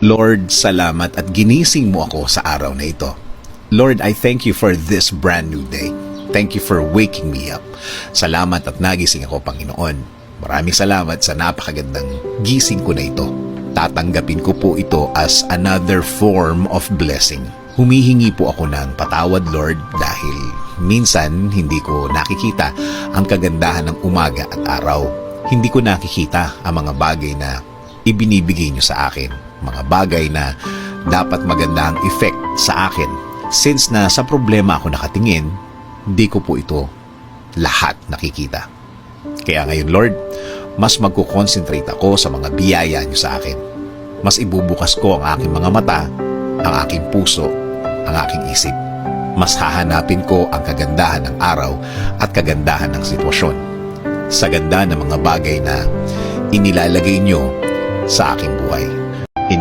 Lord, salamat at ginising mo ako sa araw na ito. Lord, I thank you for this brand new day. Thank you for waking me up. Salamat at nagising ako, Panginoon. Maraming salamat sa napakagandang gising ko na ito. Tatanggapin ko po ito as another form of blessing. Humihingi po ako ng patawad, Lord, dahil minsan hindi ko nakikita ang kagandahan ng umaga at araw. Hindi ko nakikita ang mga bagay na ibinibigay niyo sa akin. Mga bagay na dapat maganda ang effect sa akin. Since na sa problema ako nakatingin, hindi ko po ito lahat nakikita. Kaya ngayon, Lord, mas magkukonsentrate ako sa mga biyaya niyo sa akin. Mas ibubukas ko ang aking mga mata, ang aking puso, ang aking isip. Mas hahanapin ko ang kagandahan ng araw at kagandahan ng sitwasyon. Sa ganda ng mga bagay na inilalagay niyo sa aking buhay.